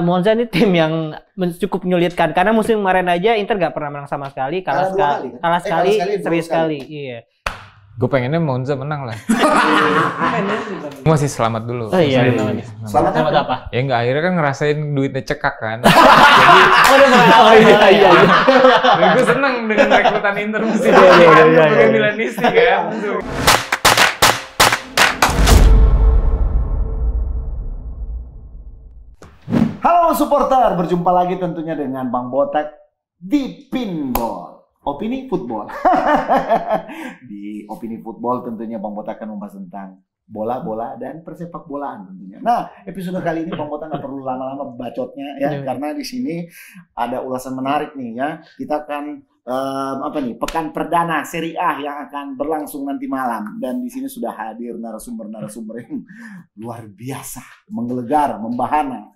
Monza ini tim yang cukup menyulitkan karena musim kemarin aja Inter nggak pernah menang sama sekali, kalah sekali, seri sekali. Iya. Gue pengennya Monza menang lah. Masih selamat dulu. Oh iya. Selamat apa? Ya enggak, akhirnya kan ngerasain duitnya cekak kan. Iya. Gue seneng dengan rekrutan Inter musim Iya. ini kan. Milanisti kan. Halo supporter, berjumpa lagi tentunya dengan Bang Botak di Pinball. Opini Football. Di Opini Football tentunya Bang Botak akan membahas tentang bola-bola dan persepak bolaan tentunya. Nah, episode kali ini Bang Botak nggak perlu lama-lama bacotnya ya, karena di sini ada ulasan menarik nih ya. Kita akan pekan perdana Serie A yang akan berlangsung nanti malam, dan di sini sudah hadir narasumber yang luar biasa, menggelegar, membahana.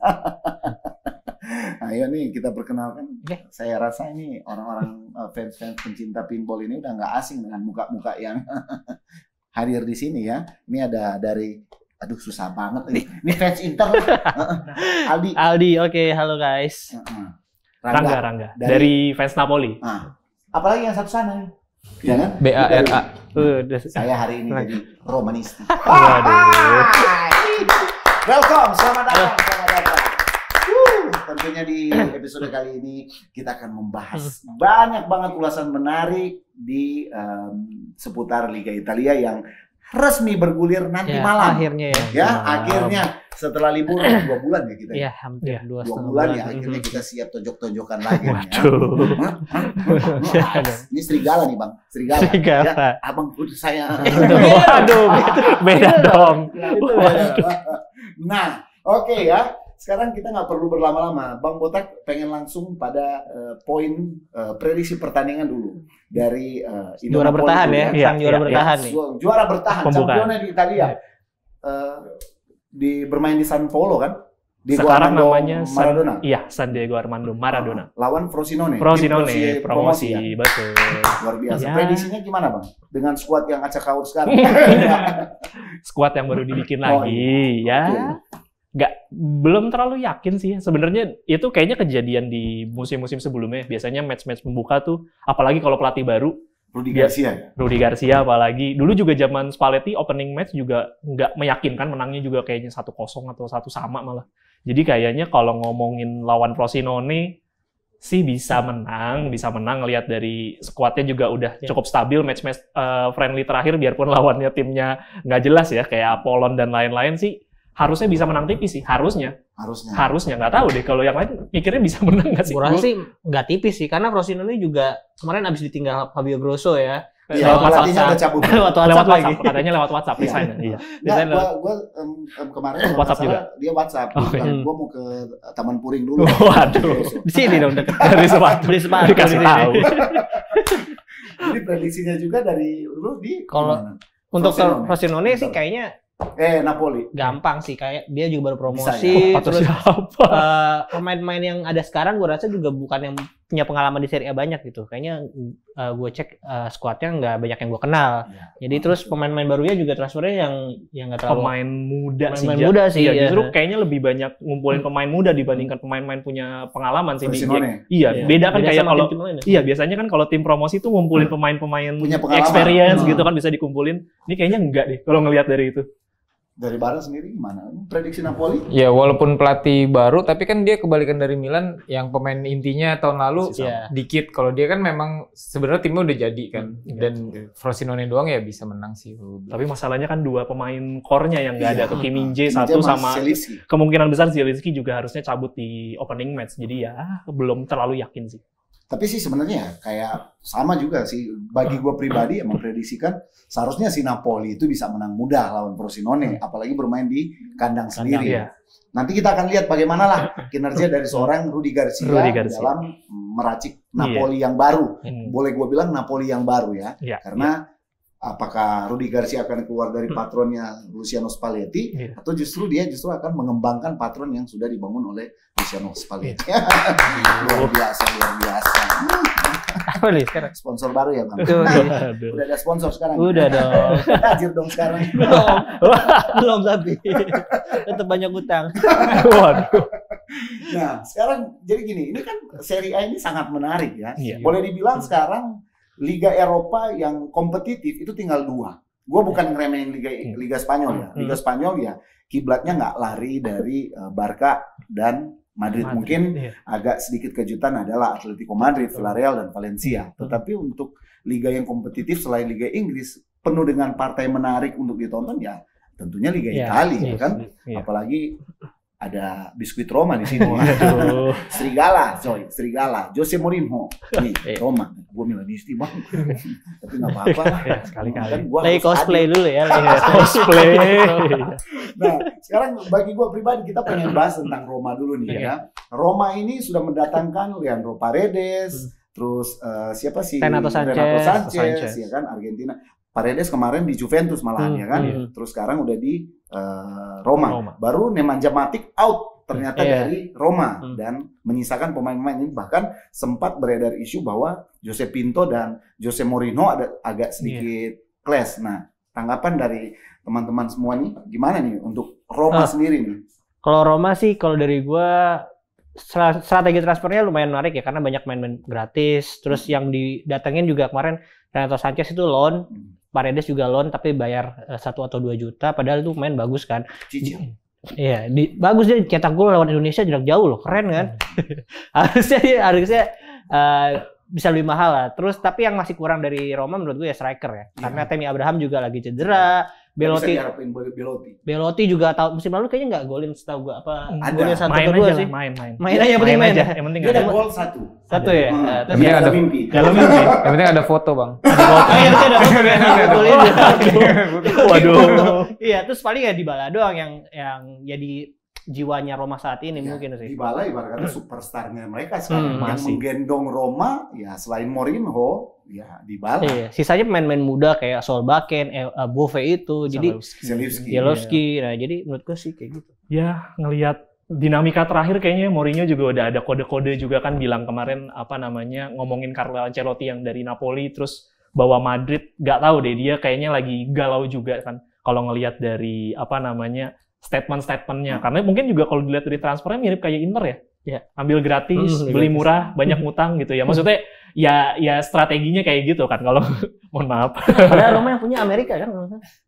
Ayo nih kita perkenalkan. Saya rasa ini orang-orang fans pencinta pinball ini udah nggak asing dengan muka-muka yang hadir di sini ya. Ini ada dari, aduh susah banget nih. Ini fans Inter. Aldi, oke, halo guys. Rangga dari fans Napoli. Apalagi yang satu sana nih. Ya kan? BARA. Saya hari ini jadi Romanisti. Waduh. Welcome, selamat datang. Tentunya di episode kali ini kita akan membahas banyak banget ulasan menarik di seputar Liga Italia yang resmi bergulir nanti malam. Akhirnya akhirnya setelah libur 2 bulan ya kita. Iya, hampir 2 bulan ya, akhirnya kita siap tonjok-tonjokan lagi. Ini serigala nih Bang, serigala. Ya, abang putus saya. Waduh, beda dong. Nah, oke ya. Sekarang kita nggak perlu berlama-lama. Bang Botak pengen langsung pada poin prediksi pertandingan dulu dari juara bertahan dulu, ya. Juara bertahan nih. Juara bertahan. Championnya di Italia. Bermain di San Paolo kan? Di sekarang namanya Maradona. San Diego Armando Maradona. Lawan Frosinone. Promosi, ya? Betul. Luar biasa. Ya. Prediksinya gimana Bang? Dengan skuad yang acak kaur sekarang. Skuad yang baru dibikin lagi, ya. Belum terlalu yakin sih. Sebenarnya itu kayaknya kejadian di musim-musim sebelumnya. Biasanya match-match pembuka tuh, apalagi kalau pelatih baru, Rudi Garcia apalagi. Dulu juga zaman Spalletti opening match juga nggak meyakinkan, menangnya juga kayaknya 1-0 atau 1 sama malah. Jadi kayaknya kalau ngomongin lawan Frosinone sih bisa menang lihat dari skuadnya juga udah cukup stabil. Match-match friendly terakhir biarpun lawannya timnya nggak jelas ya, kayak Apollon dan lain-lain sih, harusnya bisa menang tipis sih, harusnya nggak tahu deh kalau yang lain mikirnya bisa menang nggak sih? Kurang sih nggak tipis sih, karena Frosinone juga kemarin abis ditinggal Fabio Grosso ya. Lewat WhatsApp. Lewat WhatsApp katanya lewat WhatsApp resign. Iya. Gue kemarin WhatsApp juga. Dia WhatsApp. Gue mau ke Taman Puring dulu. Waduh. Di sini dong dekat. Dari sepatu. Dikasih tahu. Jadi prediksinya juga dari lu di. Kalau untuk Frosinone sih kayaknya Napoli. Gampang sih, kayak dia juga baru promosi. Ya? Terus pemain-pemain yang ada sekarang gue rasa juga bukan yang punya pengalaman di Serie A banyak gitu. Kayaknya gue cek skuadnya nggak banyak yang gue kenal. Jadi terus pemain-pemain barunya juga transfernya yang nggak terlalu pemain muda sih. Iya, justru kayaknya lebih banyak ngumpulin pemain muda dibandingkan pemain-pemain punya pengalaman sih. Beda kan kayak kalau biasanya kan kalau tim promosi tuh ngumpulin pemain-pemain experience gitu kan bisa dikumpulin. Ini kayaknya enggak deh kalau ngelihat dari itu. Dari Bara sendiri gimana? Prediksi Napoli? Ya walaupun pelatih baru, tapi kan dia kebalikan dari Milan yang pemain intinya tahun lalu dikit. Kalau dia kan memang sebenarnya timnya udah jadi kan, dan Frosinone doang ya bisa menang sih. Tapi masalahnya kan 2 pemain core-nya yang nggak ada tuh, Kim Min-jae satu sama Zielinski. Kemungkinan besar Zielinski juga harusnya cabut di opening match. Jadi ya belum terlalu yakin sih. Tapi sih sebenarnya kayak sama juga sih, bagi gue pribadi memprediksikan seharusnya si Napoli itu bisa menang mudah lawan Frosinone, apalagi bermain di kandang sendiri. Nanti kita akan lihat bagaimana lah kinerja dari seorang Rudi Garcia dalam meracik Napoli yang baru. Boleh gue bilang Napoli yang baru ya, karena apakah Rudi Garcia akan keluar dari patronnya Luciano Spalletti atau dia justru akan mengembangkan patron yang sudah dibangun oleh Luciano Spalletti. Luar biasa. Apa nih sekarang? Sponsor baru ya Bang? Udah ada sponsor sekarang? Udah dong. Tajir dong sekarang. Belum tapi tetap banyak utang. Waduh. Nah, sekarang jadi gini, ini kan Serie A ini sangat menarik ya. Iya. Boleh dibilang sekarang Liga Eropa yang kompetitif itu tinggal 2. Gua bukan ngeremehin Liga Spanyol ya. Liga Spanyol ya kiblatnya nggak lari dari Barca dan Madrid. Mungkin agak sedikit kejutan adalah Atletico Madrid, Villarreal dan Valencia. Tetapi untuk liga yang kompetitif selain Liga Inggris penuh dengan partai menarik untuk ditonton ya tentunya Liga Italia kan. Apalagi ada biskuit Roma di sini. Serigala, Jose Mourinho. Nih, Roma. Gue Milanisti bang. Tapi nggak apa-apa lah. Ya, sekali-kali. Kan gua Lagi harus cosplay adil. dulu ya. Cosplay. Nah, sekarang bagi gue pribadi kita pengen bahas tentang Roma dulu nih ya. Roma ini sudah mendatangkan Leandro Paredes, terus siapa sih? Renato Sanchez, ya kan Argentina. Paredes kemarin di Juventus malahan ya kan. Terus sekarang udah di Roma. Baru Nemanja Matic out ternyata dari Roma dan menyisakan pemain-pemain ini, bahkan sempat beredar isu bahwa Jose Pinto dan Jose Mourinho ada agak sedikit clash. Nah, tanggapan dari teman-teman semua nih gimana nih untuk Roma sendiri nih? Kalau Roma sih, kalau dari gua strategi transfernya lumayan menarik ya, karena banyak main-main gratis. Terus yang didatengin juga kemarin Renato Sanchez itu loan, Paredes juga loan tapi bayar 1 atau 2 juta, padahal itu main bagus kan. Cicil. Iya, bagus dia cetak gol lawan Indonesia jarak jauh loh, keren kan. harusnya bisa lebih mahal lah. Terus tapi yang masih kurang dari Roma menurut gue ya striker ya. Karena Tammy Abraham juga lagi cedera. Belotti juga tahun musim lalu kayaknya nggak golin setahu gue apa. Golin 1 atau 2 sih. Main aja yang penting main. Yang penting dia ada gol 1. Satu ya. Terus ada mimpi. Yang penting ada foto bang. Waduh. Iya, terus paling ya Dybala doang yang jadi jiwanya Roma saat ini mungkin sih. Dybala ibaratnya superstarnya mereka sekarang yang menggendong Roma ya selain Mourinho ya Dybala. Iya, sisanya pemain-pemain muda kayak Solbakken, Bove itu. Jadi Zalewski. Nah, jadi menurut gue sih kayak gitu. Ya, ngelihat dinamika terakhir kayaknya Mourinho juga udah ada kode-kode juga kan, bilang kemarin ngomongin Carlo Ancelotti yang dari Napoli terus bawa Madrid, nggak tahu deh dia kayaknya lagi galau juga kan kalau ngelihat dari statement-statementnya. Karena mungkin juga kalau dilihat dari transfernya mirip kayak Inter ya. Ya, ambil gratis, beli murah, banyak ngutang gitu ya. Maksudnya ya strateginya kayak gitu kan kalau mohon maaf. Padahal Roma yang punya Amerika kan.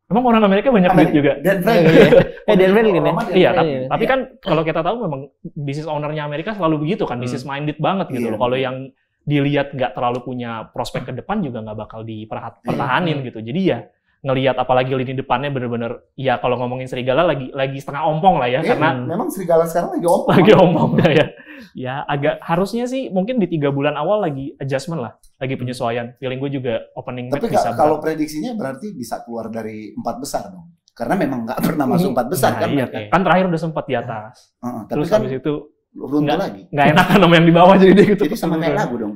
Emang orang Amerika banyak duit juga. Denver gini. Iya, tapi kan kalau kita tahu memang bisnis ownernya Amerika selalu begitu kan, bisnis minded banget gitu loh. Kalau yang dilihat nggak terlalu punya prospek ke depan juga nggak bakal dipertahanin gitu. Jadi ya ngelihat apalagi lini depannya bener-bener ya kalau ngomongin Serigala lagi setengah ompong lah ya, karena memang Serigala sekarang lagi ompong ya. Ya agak harusnya sih mungkin di 3 bulan awal lagi adjustment lah, lagi penyesuaian. Feeling gue juga opening match bisa. Tapi kalau prediksinya berarti bisa keluar dari 4 besar dong. Karena memang nggak pernah masuk 4 besar kan. Iya, kan terakhir udah sempat di atas. Terus kan habis itu runtuh lagi. Nggak enakan sama yang di bawah jadi dia gitu. Jadi sama kayak lagu dong.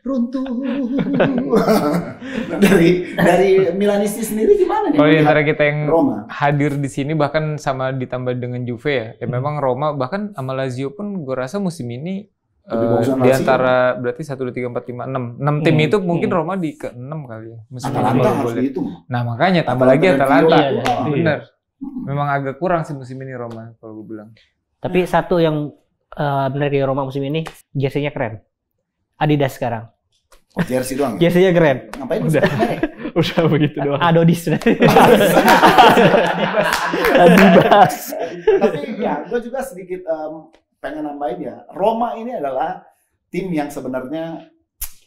Runtuh. dari Milanisti sendiri gimana nih? Kalau antara kita yang Roma hadir di sini bahkan sama ditambah dengan Juve ya, memang Roma bahkan sama Lazio pun gue rasa musim ini di antara berarti 1, 2, 3, 4, 5, 6 tim itu mungkin Roma di ke-6 kali ya. Atalanta harus dihitung. Nah makanya tambah lagi Atalanta. Bener. Memang agak kurang sih musim ini Roma kalau gue bilang. Tapi satu yang benar di Roma musim ini, jersey-nya keren. Adidas sekarang. Oh, jersey doang. Jersey-nya keren. Ngapain udah begitu doang. Adodis. Adibas. Tapi ya, gue juga sedikit pengen nambahin ya. Roma ini adalah tim yang sebenarnya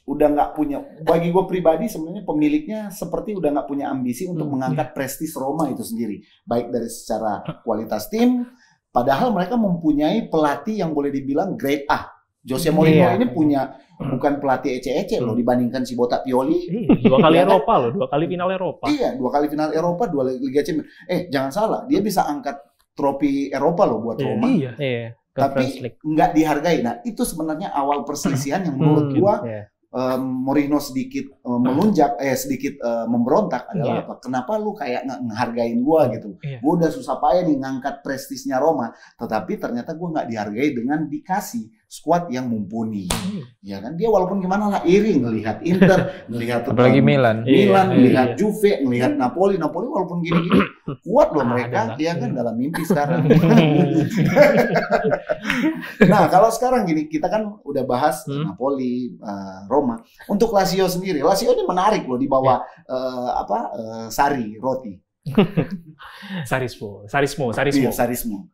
udah nggak punya, bagi gue pribadi sebenarnya pemiliknya seperti udah nggak punya ambisi untuk mengangkat prestis Roma itu sendiri. Baik dari secara kualitas tim, padahal mereka mempunyai pelatih yang boleh dibilang grade A. Jose Mourinho ini punya bukan pelatih ece-ece loh dibandingkan si Botak Pioli. 2 kali Eropa loh, 2 kali final Eropa. Iya, 2 kali final Eropa, 2 Liga Champions. Jangan salah, dia bisa angkat trofi Eropa loh buat Roma. Iya. Tapi nggak dihargai. Nah, itu sebenarnya awal perselisihan yang menurut gua Mourinho sedikit melunjak, sedikit memberontak adalah apa? Kenapa lu kayak ngehargain gua gitu? Gua udah susah payah nih ngangkat prestisnya Roma, tetapi ternyata gua nggak dihargai dengan dikasih skuad yang mumpuni. Ya kan, dia walaupun gimana lah iri ngelihat Inter, ngelihat apalagi Milan, ngelihat Juve, ngelihat Napoli walaupun gini-gini kuat loh mereka, ya kan, dalam mimpi sekarang. Nah, kalau sekarang gini, kita kan udah bahas Napoli, Roma. Untuk Lazio sendiri, Lazio ini menarik loh di bawah Sarri, Roti. Sarismo. Iya, Sarismo.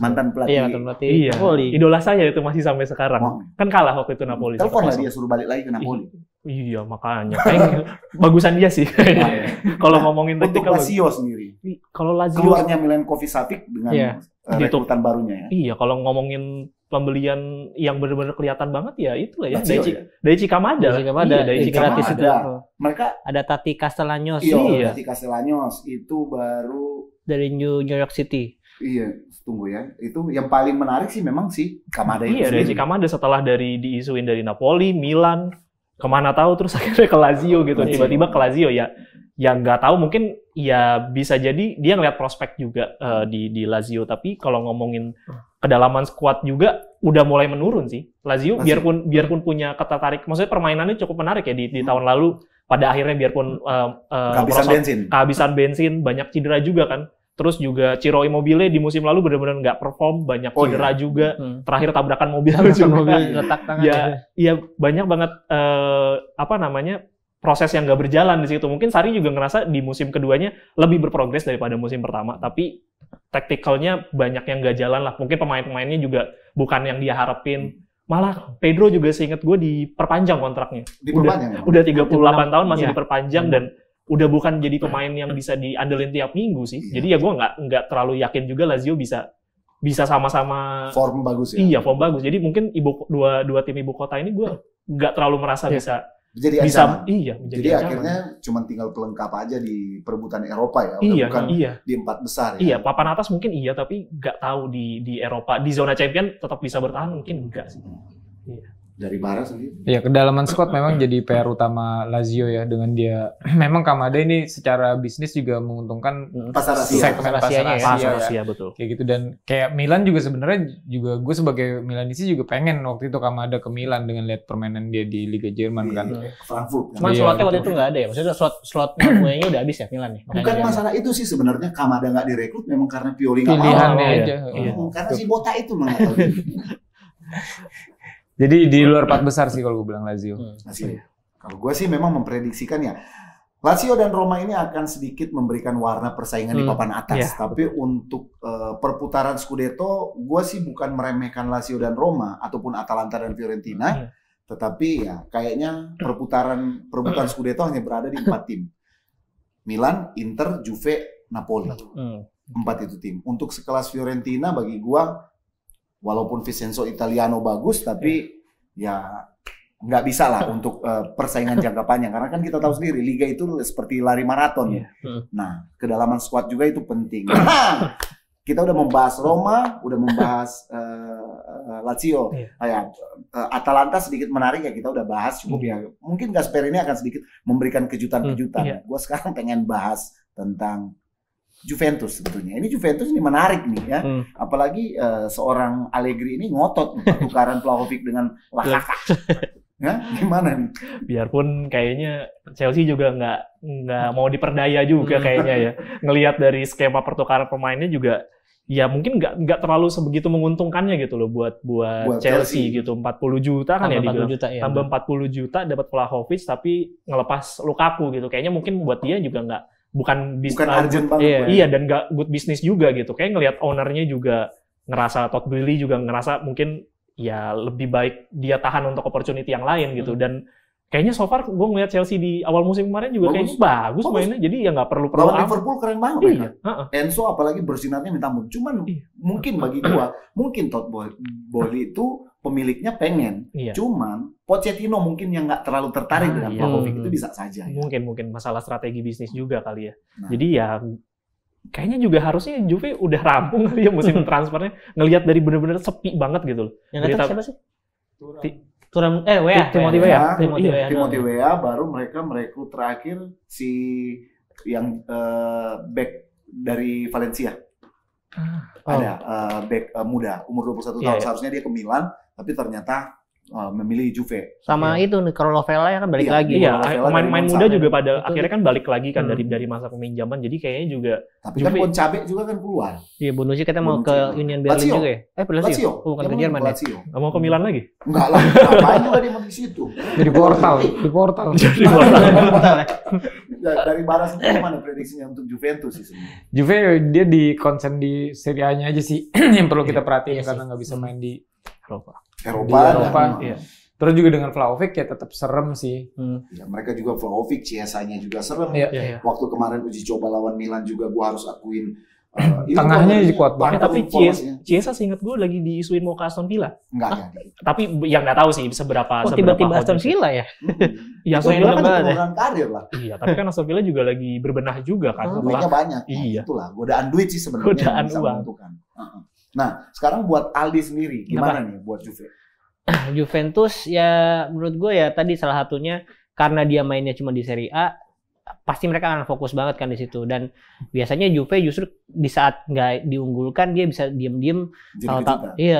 Mantan pelatih. Iya, mantan pelatih. Iya. Napoli. Idola saya itu masih sampai sekarang. Kan kalah waktu itu Napoli. Telepon lah dia suruh balik lagi ke Napoli. Iya, makanya. Bagusan dia sih. Kalau ngomongin untuk Lazio sendiri. Kalau Lazio keluarnya Milenkovic-Savic dengan rekrutan barunya ya. Iya, kalau ngomongin pembelian yang benar-benar kelihatan banget ya itulah ya. Daichi Kamada. Daichi gratis itu. Mereka ada Tati Castellanos. Iya, Tati Castellanos itu baru dari New York City. Iya, tunggu ya. Itu yang paling menarik sih memang sih Kamada itu. Iya, Daichi Kamada setelah diisuin dari Napoli, Milan, kemana tahu terus akhirnya ke Lazio gitu. Tiba-tiba ke Lazio ya. Yang nggak tahu mungkin ya bisa jadi dia ngeliat prospek juga di Lazio, tapi kalau ngomongin kedalaman skuad juga udah mulai menurun sih. Lazio biarpun punya ketertarik, maksudnya permainannya cukup menarik ya di tahun lalu. Pada akhirnya biarpun kehabisan bensin, banyak cedera juga kan. Terus juga Ciro Immobile di musim lalu benar-benar nggak perform, banyak cedera juga. Terakhir tabrakan mobil juga. Retak tangan. Ya banyak banget proses yang nggak berjalan di situ. Mungkin Sarri juga ngerasa di musim keduanya lebih berprogres daripada musim pertama, tapi tacticalnya banyak yang nggak jalan lah. Mungkin pemain-pemainnya juga bukan yang dia harapin. Malah Pedro juga seingat gue diperpanjang kontraknya. Udah 38 tahun masih diperpanjang dan udah bukan jadi pemain yang bisa diandelin tiap minggu sih. Jadi ya gue nggak terlalu yakin juga Lazio bisa sama-sama form bagus ya. Iya, form bagus. Jadi mungkin dua tim ibu kota ini gue nggak terlalu merasa bisa jadi ancaman. Jadi akhirnya cuma tinggal pelengkap aja di perebutan Eropa ya, bukan di 4 besar ya. Iya, papan atas mungkin tapi nggak tahu di Eropa, di zona champion tetap bisa bertahan mungkin enggak sih. Iya. Dari Barat sendiri. Iya, kedalaman squad memang jadi PR utama Lazio ya, dengan dia memang Kamada ini secara bisnis juga menguntungkan pasar Asia, betul. Kayak gitu, dan kayak Milan juga sebenarnya juga gue sebagai Milanisi juga pengen waktu itu Kamada ke Milan dengan lihat permainan dia di Liga Jerman kan. Frankfurt. Cuman slotnya waktu itu nggak ada ya, maksudnya slot nya udah habis ya Milan nih. Bukan masalah itu sih sebenarnya, Kamada nggak direkrut memang karena Pioli nggak mau. Pilihannya aja. Karena si Botak itu mah. Jadi di luar 4 besar sih kalau gue bilang Lazio. Kalau gue sih memang memprediksikan ya Lazio dan Roma ini akan sedikit memberikan warna persaingan di papan atas. Tapi untuk perputaran Scudetto, gue sih bukan meremehkan Lazio dan Roma ataupun Atalanta dan Fiorentina, tetapi ya kayaknya perebutan Scudetto hanya berada di 4 tim. Milan, Inter, Juve, Napoli. 4 itu tim. Untuk sekelas Fiorentina bagi gue, walaupun Vincenzo Italiano bagus, tapi ya nggak bisa lah untuk persaingan jangka panjang. Karena kan kita tahu sendiri, Liga itu seperti lari maraton. Nah, kedalaman skuad juga itu penting. Kita udah membahas Roma, udah membahas Lazio. Atalanta sedikit menarik ya, kita udah bahas cukup ya. Mungkin Gasper ini akan sedikit memberikan kejutan-kejutan. Gue sekarang pengen bahas tentang Juventus sebetulnya. Ini Juventus ini menarik nih ya. Apalagi seorang Allegri ini ngotot pertukaran Vlahovic dengan Lacazette. Ya, gimana nih? Biarpun kayaknya Chelsea juga nggak mau diperdaya juga kayaknya ya. Ngelihat dari skema pertukaran pemainnya juga ya mungkin nggak terlalu sebegitu menguntungkannya gitu loh buat Chelsea gitu. 40 juta kan ya dibilang. Tambah 40 juta dapat Vlahovic tapi ngelepas Lukaku gitu. Kayaknya mungkin buat dia juga bukan urgent banget. Iya, dan nggak good business juga gitu. Kayak ngelihat ownernya juga ngerasa, Todd Boehly juga ngerasa mungkin ya lebih baik dia tahan untuk opportunity yang lain gitu. Dan kayaknya so far gue ngeliat Chelsea di awal musim kemarin juga kayaknya bagus mainnya. Jadi ya nggak perlu Liverpool keren banget. Enzo apalagi bersinarnya minta ampun. Cuman mungkin bagi gue, mungkin Todd Boehly itu pemiliknya pengen. Cuman Pochettino mungkin yang nggak terlalu tertarik dengan Vlahovic itu bisa saja. Ya. Mungkin masalah strategi bisnis juga kali ya. Jadi ya kayaknya juga harusnya Juve udah rampung kali ya musim transfernya. Ngelihat dari benar-benar sepi banget gitu loh. Yang datang siapa sih? Weah. Timothy Weah. Timothy Weah, baru mereka merekrut terakhir si yang back dari Valencia. Ada back muda umur 21 tahun, seharusnya dia ke Milan tapi ternyata memilih Juve. Sama itu nih Vela ya kan balik lagi. Iya, pemain muda juga pada akhirnya kan balik lagi kan dari masa peminjaman. Jadi kayaknya juga tapi kan Boncabe juga kan keluar. Iya, Bonucci kita mau ke Union Berlin juga ya. Lazio. Bukan ke Jerman ya. nggak mau ke Milan lagi. Enggak lah, ngapain juga dia mau di situ. Di portal. Dari Baras itu mana prediksinya untuk Juventus sih sebenarnya? Juve dia di konsen di Serie A-nya aja sih yang perlu kita perhatiin karena nggak bisa main di Eropa. Iya. Terus juga dengan Vlahovic ya tetap serem sih. Ya, mereka juga Vlahovic, Chiesa-nya juga serem. Iya. Waktu kemarin uji coba lawan Milan juga gua harus akuin tengahnya kuat banget. Tapi Chiesa seingat gue lagi diisuin mau ke Aston Villa. Enggak. Tapi yang nggak tahu sih seberapa tiba-tiba Aston Villa ya. Ya Aston Villa kan penurunan karir lah. Iya, tapi kan Aston Villa juga lagi berbenah juga kan. Duitnya banyak. Iya. Itulah godaan duit sih sebenarnya. Godaan uang. Nah, sekarang buat Aldi sendiri gimana nih buat Juve? Juventus ya menurut gue ya tadi salah satunya karena dia mainnya cuma di Serie A, pasti mereka akan fokus banget kan di situ, dan biasanya Juve justru di saat nggak diunggulkan dia bisa diem-diem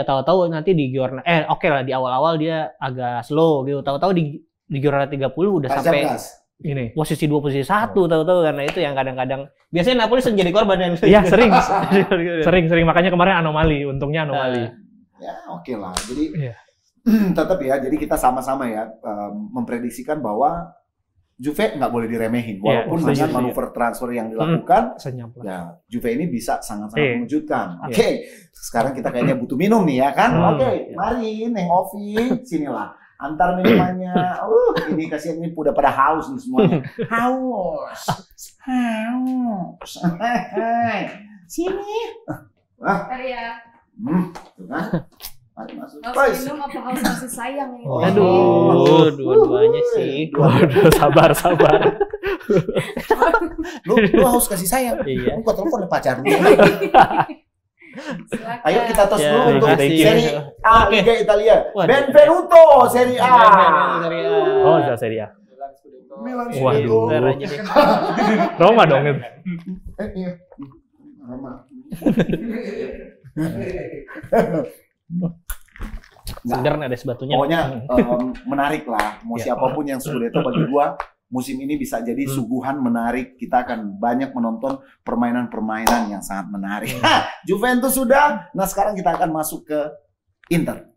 tahu-tahu nanti di Giornata lah di awal-awal dia agak slow gitu, tahu-tahu di Giornata 30 udah sampai ini posisi 2 posisi 1 tahu-tahu, karena itu yang kadang-kadang biasanya Napoli sering jadi korban dan iya sering makanya kemarin untungnya anomali. Ya oke lah, jadi tetap ya, jadi kita sama-sama ya memprediksikan bahwa Juve nggak boleh diremehin, walaupun dengan manuver transfer yang dilakukan, ya Juve ini bisa sangat-sangat mengejutkan. Oke, sekarang kita kayaknya butuh minum nih ya kan? Oke, mari Neng Ovi, sinilah. Antar minumannya. Ini kasihan ini udah pada haus nih semuanya. Haus. Sini. Tuh kan? Mari masuk. Haus minum apa haus kasih sayang ini? Aduh, dua-duanya sih. Waduh, sabar. Lu haus kasih sayang. Iya. Lu kok telepon pacar lu. Ayo kita tos dulu untuk Serie A Liga Italia. Benvenuto Serie A. Oh, Serie A. Milan Waduh. Roma dong itu. Iya. Roma. Seger ada sebatunya. Pokoknya menarik lah. Mau siapapun yang Scudetto bagi gua musim ini bisa jadi suguhan menarik. Kita akan banyak menonton permainan-permainan yang sangat menarik. Juventus sudah. Nah sekarang kita akan masuk ke Inter.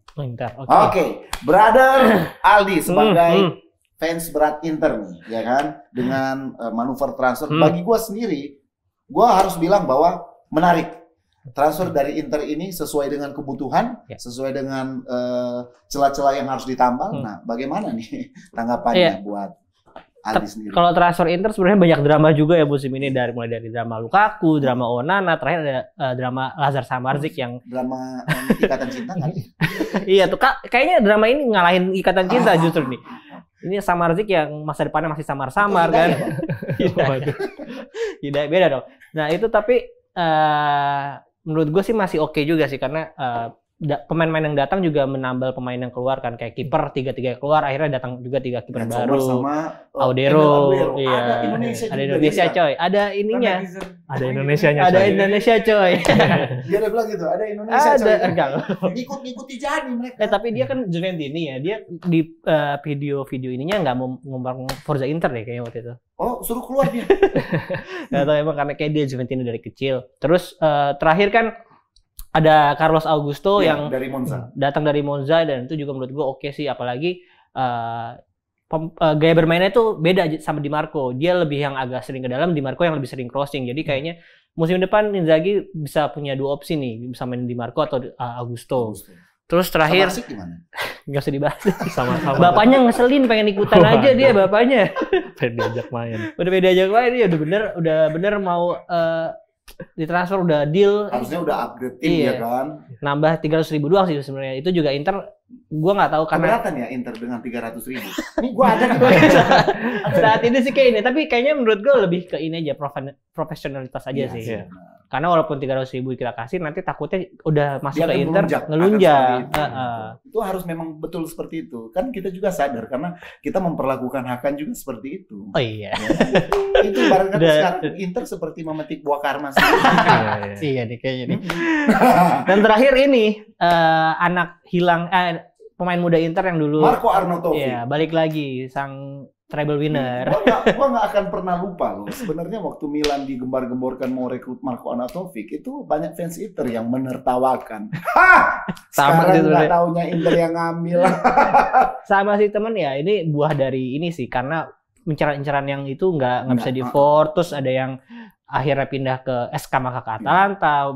Oke. Brother Aldi sebagai fans berat Inter nih, ya kan? Dengan manuver transfer. Bagi gua sendiri, gua harus bilang bahwa menarik. Transfer dari Inter ini sesuai dengan kebutuhan, sesuai dengan celah-celah yang harus ditambal. Nah, bagaimana nih tanggapannya buat Aldi sendiri? Kalau transfer Inter sebenarnya banyak drama juga ya musim ini, mulai dari drama Lukaku, drama Onana, terakhir ada drama Lazar Samardzic yang drama ikatan cinta kan? Iya tuh kayaknya drama ini ngalahin ikatan cinta justru nih. Ini Samardzic yang masa depannya masih samar-samar kan? Tidak beda dong. Nah itu tapi menurut gue sih masih oke juga sih, karena pemain-pemain yang datang juga menambal pemain yang keluar kan, kayak kiper 3-3 keluar, akhirnya datang juga 3 kiper baru sama Audero. Iya. Ada Indonesia coy, ada ininya, ada Indonesianya coy. Ada Indonesia coy. Dia udah bilang gitu, ada Indonesia coy. Enggak. Ngikuti jadi mereka. Tapi dia kan Juventini ya, dia di video ininya nggak mau ngomong Forza Inter deh kayaknya waktu itu. Oh, suruh keluar dia. Nggak tahu emang, karena kayak dia Juventini dari kecil. Terus terakhir kan ada Carlos Augusto yang dari Monza. Datang dari Monza, dan itu juga menurut gue oke sih, apalagi gaya bermainnya itu beda sama Di Marco. Dia lebih yang agak sering ke dalam, Di Marco yang lebih sering crossing. Jadi kayaknya musim depan Inzaghi bisa punya 2 opsi nih, bisa main Di Marco atau Augusto. Terus terakhir nggak usah dibahas. Sama-sama. Bapaknya ngeselin, pengen ikutan aja dia bapaknya. Pengen diajak main. Udah dia udah bener mau ditransfer, udah deal, harusnya udah upgrade tim ya kan, nambah 300.000 doang sih sebenarnya. Itu juga Inter gua nggak tahu karena keberatan ya Inter dengan 300.000. Ini gua ada gitu. Saat ini sih kayak ini, tapi kayaknya menurut gua lebih ke ini aja, profesionalitas aja sih. Karena walaupun 300.000 kita kasih, nanti takutnya udah masuk Dia ke akan Inter melunjak, ngelunjak. akan seperti itu. Itu harus memang betul seperti itu. Kan kita juga sadar karena kita memperlakukan Hakan juga seperti itu. Oh iya. Itu ibarat kata Udah. sekarang Inter seperti memetik buah karma sendiri. Iya nih kayaknya nih. Dan terakhir ini anak hilang pemain muda Inter yang dulu Marco Arnautovic. Iya, balik lagi sang treble winner. Gua nggak akan pernah lupa loh. Sebenarnya waktu Milan digembar-gemborkan mau rekrut Marco Arnautovic, itu banyak fans Inter yang menertawakan. Hah! Sama Sekarang gitu, nggak Bre. taunya Inter yang ngambil. Sama sih temen ya, ini buah dari ini sih karena inceran-inceran yang itu nggak bisa di Nggak, afford, terus ada yang akhirnya pindah ke SK maka ke Atalanta,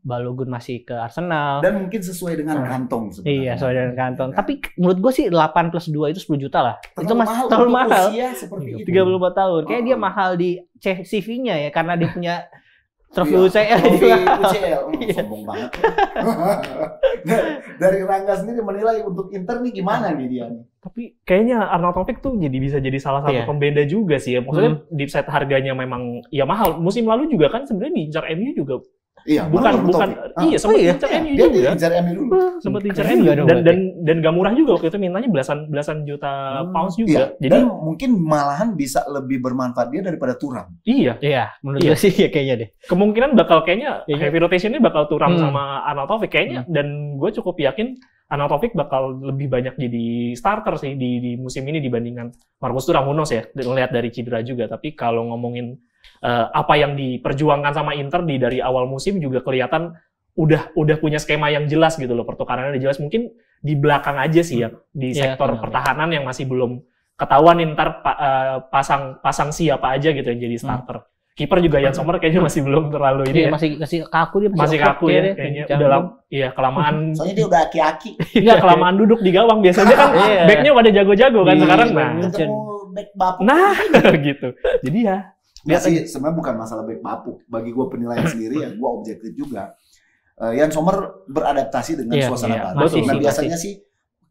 Balogun masih ke Arsenal. Dan mungkin sesuai dengan kantong sebenarnya. Iya, sesuai dengan kantong. Tapi menurut gue sih 8+2 itu 10 juta lah. Itu masih mahal terlalu untuk mahal. usia seperti itu. 34 tahun. Kayak dia Oh. mahal di CV-nya ya karena dia punya trofi Iya, UCL. trofi juga. UCL. Iya. Sombong banget. Dari Rangga sendiri menilai untuk Inter nih gimana nih dia nih? Tapi kayaknya Arnautovic tuh bisa jadi salah satu Iya. pembeda juga sih ya. Maksudnya di set harganya memang ya mahal. Musim lalu juga kan sebenarnya diincar MU juga. Iya, Bukan iya sempat iya, diincar MU dia juga. diincar MU dulu. Sempat diincar keren MU juga dong dan gak murah juga waktu itu mintanya belasan juta pounds Iya, juga. Jadi dan mungkin malahan bisa lebih bermanfaat dia daripada Thuram. iya, Iya, menurut Iya. gue sih ya kayaknya deh. kemungkinan bakal kayaknya Kayaknya. heavy rotation-nya bakal Thuram Hmm. sama Arnautovic kayaknya dan gue cukup yakin Arnautovic bakal lebih banyak jadi starter sih di musim ini dibandingkan Marcus Thuram. Who knows ya, ngelihat dari cedera juga. Tapi kalau ngomongin apa yang diperjuangkan sama Inter dari awal musim juga kelihatan udah punya skema yang jelas gitu loh, pertukarannya udah jelas. Mungkin di belakang aja sih ya, di Iya, sektor benar. pertahanan yang masih belum ketahuan ntar pasang siapa aja gitu yang jadi starter. Kiper juga Jan Sommer kayaknya masih belum terlalu ini Iya, ya. masih kaku dia Masih awkward kaku dia ya deh, kayaknya kencang. udah iya kelamaan Soalnya dia udah aki-aki. Enggak, kelamaan duduk di gawang. Biasanya kan Iya. backnya pada jago-jago kan Iya, sekarang. iya. Nah, Ketemu back bapuk. nah gitu. Jadi ya, Nggak sih, sebenarnya bukan masalah back bapuk. Bagi gue penilaian sendiri ya, gue objektif juga. Jan Sommer beradaptasi dengan Iya, suasana iya, baru. betul, Nah, betul. biasanya sih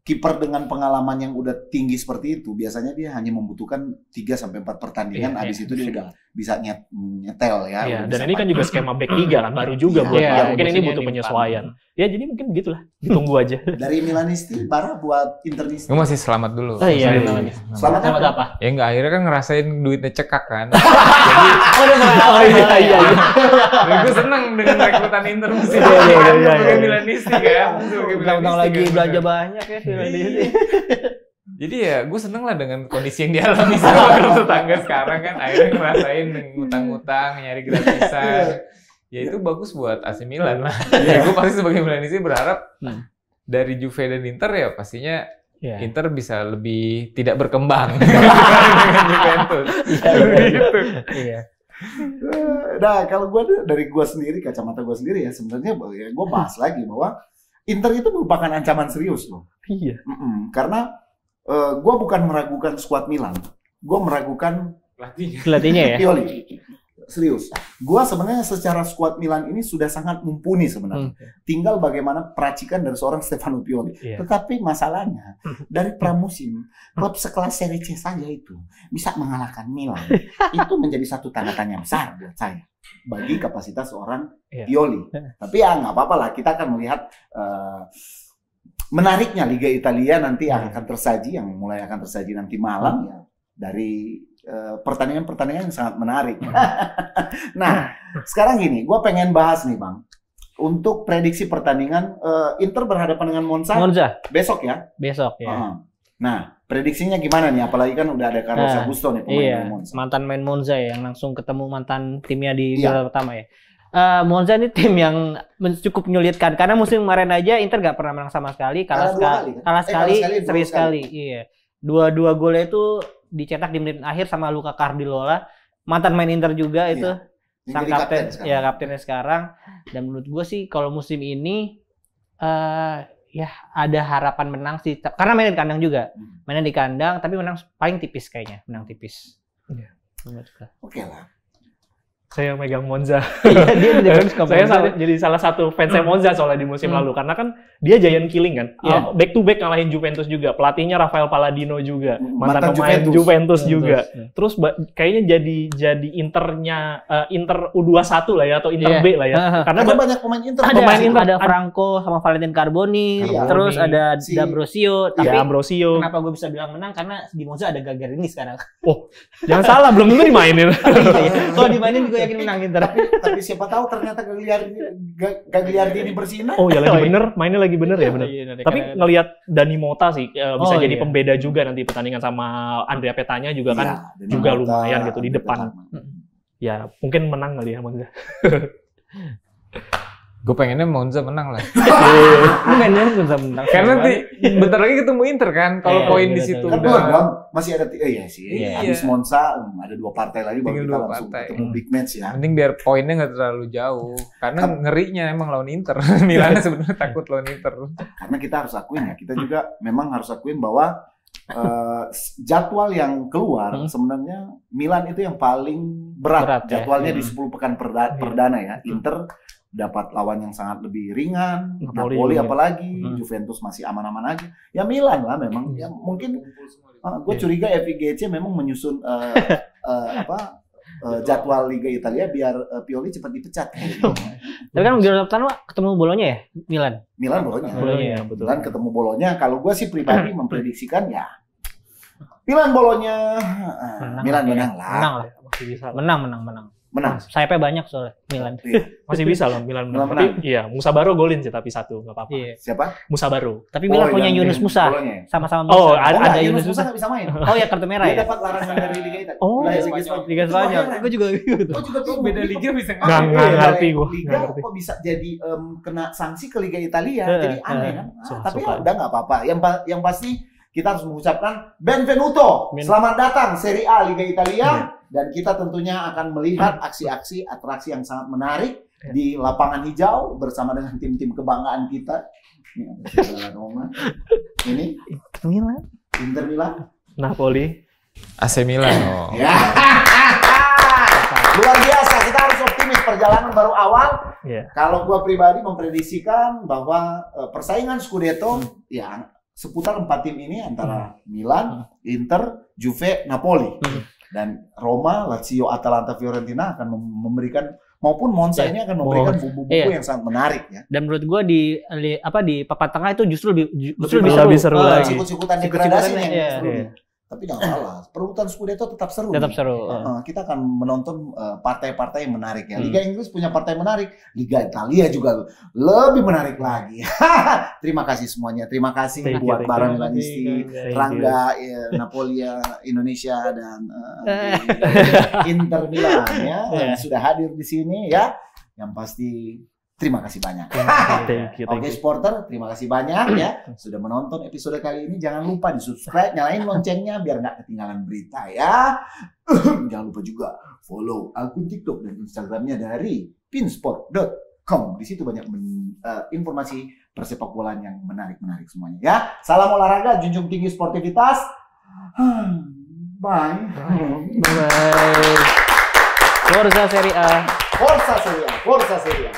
kiper dengan pengalaman yang udah tinggi seperti itu, biasanya dia hanya membutuhkan 3-4 pertandingan, Iya, habis iya. itu dia udah bisa nyetel ya. iya. udah Dan bisa ini kan pakai. juga skema back 3 kan, baru juga buat Iya, ya, mungkin ini musimnya butuh di penyesuaian. Ya jadi mungkin begitulah, ditunggu aja. Dari Milanisti, Bara buat Internisti. Gue masih selamat dulu. Oh iya, Masih- selamat. Selamat Selamat apa? apa? Ya enggak, akhirnya kan ngerasain duitnya cekak kan. Oh iya iya. Dan gue seneng dengan rekrutan Inter musim Iya, ini iya, kan. iya, Gue sebagai iya. Milanisti kan. Sebagai Tentang Milanisti lagi kan. belanja banyak ya film di sini. Jadi ya gue seneng lah dengan kondisi yang dialami sama tetangga sekarang kan. Akhirnya ngerasain ngutang-ngutang, nyari gratisan. Ya itu bagus buat AC Milan lah. Ya gue pasti sebagai Milanisti berharap dari Juve dan Inter ya pastinya Iya. Inter bisa lebih tidak berkembang dengan Juventus. Gitu. Iya. Nah, kalau gue dari gue sendiri, kacamata gue sendiri ya, sebenarnya ya gue bahas lagi bahwa Inter itu merupakan ancaman serius loh. Iya. Karena gue bukan meragukan skuad Milan, gue meragukan Pelatihnya ya. Pioli. Serius, gue sebenarnya secara skuad Milan ini sudah sangat mumpuni sebenarnya. Tinggal bagaimana peracikan dari seorang Stefano Pioli. Iya. Tetapi masalahnya dari pramusim klub sekelas Serie C saja itu bisa mengalahkan Milan. Itu menjadi satu tanda tanya besar buat saya bagi kapasitas seorang Iya. Pioli. Tapi ya nggak apa-apa lah, kita akan melihat menariknya Liga Italia nanti yang akan tersaji, yang mulai akan tersaji nanti malam ya dari pertandingan-pertandingan yang sangat menarik. Nah, sekarang gini, gue pengen bahas nih Bang, untuk prediksi pertandingan Inter berhadapan dengan Monza Monza besok ya. besok ya. Nah, prediksinya gimana nih? Apalagi kan udah ada Carlos Nah, Augusto nih pemain Iya, dari Monza. mantan main Monza ya, yang langsung ketemu mantan timnya di Iya. gelar pertama ya. Monza ini tim yang cukup menyulitkan karena musim kemarin aja Inter nggak pernah menang sama sekali, Kalah dua kali, kan? kalah sekali, kalah sekali, seri draw sekali. Iya. Dua golnya itu dicetak di menit akhir sama Luca Cardilola, mantan main Inter juga itu. Ini Sang jadi kapten, sekarang. ya kaptennya sekarang. Dan menurut gue sih kalau musim ini ya ada harapan menang sih, karena mainin di kandang juga, mainnya di kandang tapi menang paling tipis kayaknya, menang tipis. Iya. Oke lah. Saya megang Monza. Iya, dia juga suka Saya Monza. jadi salah satu fansnya Monza soalnya di musim lalu karena kan dia giant killing kan. Iya. Back to back ngalahin Juventus juga. Pelatihnya Rafael Palladino juga, mantan Mantan pemain Juventus juga. Iya. Terus kayaknya jadi Internya Inter U21 lah ya atau Inter Iya. B lah ya. Karena Ada banyak pemain Inter. Ada, pemain Inter. ada Franco sama Valentin Carboni, Iya. terus ada Si- D'Ambrosio. Tapi ya Ambrosio. kenapa gue bisa bilang menang? Karena di Monza ada Gagarini sekarang. Jangan salah, belum tentu dimainin. Kalau dimainin gue yakin menang Inter. Tapi siapa tahu ternyata Gagliardini bersinar. Oh ya lagi bener, mainnya lagi bener ya bener. Iya, Tapi ngelihat Dani Mota sih bisa Oh, jadi iya. pembeda juga nanti pertandingan sama Andrea Petanya juga kan. Iya, dan juga Mata, lumayan gitu di depan. Petanya. Ya mungkin menang kali ya Monza. Gue pengennya Monza menang lah. Bukan ya, bisa menang. Karena nanti bentar lagi ketemu Inter kan. Kalau Iya, poin iya, di iya, situ iya. Kan udah. belum dong, masih ada iya sih. Iya. Habis Monza ada 2 partai lagi baru Tinggal kita 2 langsung partai. ketemu big match ya. Mending biar poinnya nggak terlalu jauh. Karena ngerinya emang lawan Inter. Milan sebenarnya takut lawan Inter. Karena kita harus akuin ya, kita juga memang harus akuin bahwa jadwal yang keluar sebenarnya Milan itu yang paling berat Berat, ya. jadwalnya di 10 pekan perdana ya. Inter dapat lawan yang sangat lebih ringan, Napoli Napoli juga. apalagi, Juventus masih aman-aman aja. Ya Milan lah memang. Ya mungkin gue curiga FIGC memang menyusun jadwal Liga Italia biar Pioli cepat dipecat. Tapi kan minggu depan ketemu Bolonya ya, Milan. Milan Bolonya. Bolonya, ya, betul. Milan ketemu Bolonya. Kalau gue sih pribadi memprediksikan ya Milan Bolonya, Milan menang lah. Menang lah. Masih bisa. Menang. Menang. Sayapnya banyak soalnya Milan. Iya. Masih bisa loh Milan menang. Milan Tapi iya, Musabaro golin sih tapi 1 enggak apa-apa. Iya. Siapa? Musabaro. Tapi Milan punya yang Yunus main Musa. Bolonya. Sama-sama Oh, Musa. ada Enggak, Yunus Musa Musa. nggak bisa main. Oh ya, kartu merah Dia ya. dapat larangan dari Liga Italia. Oh, Liga Spanyol. Gue juga gitu. Oh, juga bingung. Beda liga bisa Nggak nggak? ngerti gua. Liga Nggak ngerti. kok bisa jadi kena sanksi ke Liga Italia. Jadi aneh kan. Suka. Tapi ya udah nggak apa-apa. Yang pasti kita harus mengucapkan benvenuto. Selamat datang Serie A Liga Italia. Dan kita tentunya akan melihat aksi-aksi atraksi yang sangat menarik di lapangan hijau bersama dengan tim-tim kebanggaan kita. Ini ada Serie A Roma. Ini Milan. Inter Milan. Napoli. AC Milan. Oh. Ya. Luar biasa, kita harus optimis, perjalanan baru awal. Iya. Kalau gua pribadi memprediksikan bahwa persaingan Scudetto ya seputar 4 tim ini antara Milan, Inter, Juve, Napoli. Dan Roma, Lazio, Atalanta, Fiorentina akan memberikan maupun Monza ini akan memberikan buku-buku yang sangat menarik ya. Dan menurut gue di papan tengah itu justru lebih lebih seru lagi. Sikut-sikutan degradasi Sikut-sikutan, yang iya. seru. Iya. Tapi jangan salah, perebutan Scudetto tetap seru. Tetap nih. seru. Kita akan menonton partai-partai yang menarik ya. Liga Inggris punya partai menarik, Liga Italia juga lebih menarik lagi. Terima kasih semuanya. Terima kasih Thank you, buat thank para you. Milanisti, Thank you. Rangga, Napolia, Indonesia dan Inter Milan ya yang sudah hadir di sini ya. Yang pasti terima kasih banyak. Thank you. Oke, supporter, terima kasih banyak ya sudah menonton episode kali ini. Jangan lupa di-subscribe, nyalain loncengnya biar nggak ketinggalan berita ya. Jangan lupa juga follow akun TikTok dan Instagramnya dari pinsport.com. Di situ banyak informasi persepak bolaan yang menarik-menarik semuanya ya. Salam olahraga, junjung tinggi sportivitas. Bye. Bye. Forza Serie A. Forza Serie A, Forza Serie A.